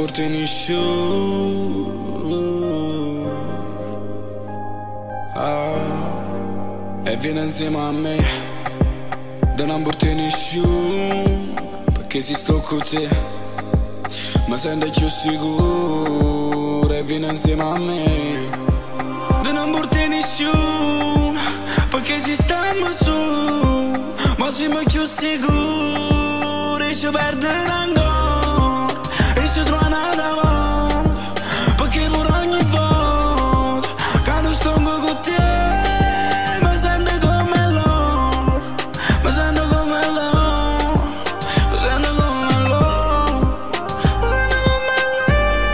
Portini su e vieni insieme a me. Da non portini su, perché si sto con te. Ma sento più sicuro e vieni insieme a me. Da non portini su, perché si stiamo su. Ma siamo più sicuri e ci perderà ancora. E ci trovano davanti, perché per ogni volta quando sto con te mi sento come loro. Mi sento come loro. Mi sento come loro. Mi sento come loro.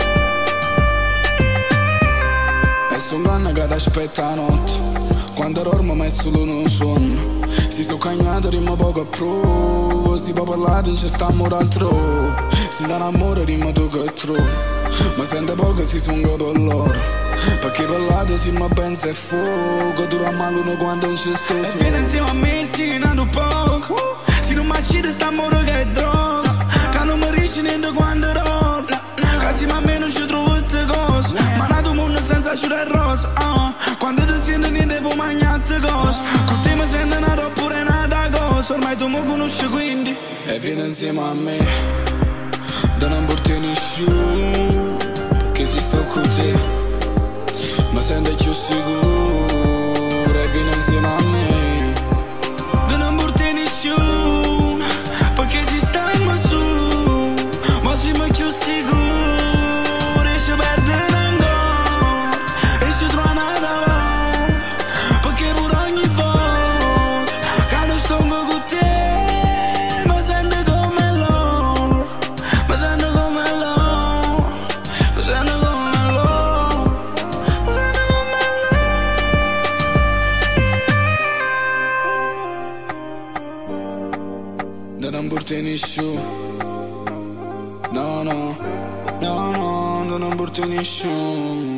E sono l'anno che ti aspetta la notte, quando dormo messo l'uno sonno. Si sto cagnato, rima poco a pro. Si può parlare, non ci stiamo d'altro. Si dà un amore, rima tu che trovo. Ma sente poco, si sono per loro. Perché parlate, si mi pensa e fuoco. Dura male uno quando non ci sto. E vieni insieme a me, si nato poco. Si non mi accide, sta amore che è droga. Che non mi riesce niente quando dormo. Cazzi, ma a me non ci trovo queste cose. Ma nato mondo senza ciurma e rosa. Quando ti senti niente può mangiare cose. Con te mi sento nato oppure nata cosa. Ormai tu mi conosci quindi e vieni insieme a me. Da non portare nessuno, perché si sto con te. Ma sento più sicuro e vieni insieme a me. Da non portare nessuno, perché si stiamo su. Ma siamo più sicuri e ci perderà ancora. E ci trovano davanti, perché per ogni volta quando sto con te mi sento come loro. Mi sento come loro. Mi sento come loro. Mi sento come loro. Da non portare nessuno. No, no, no, no, da non portare nessuno.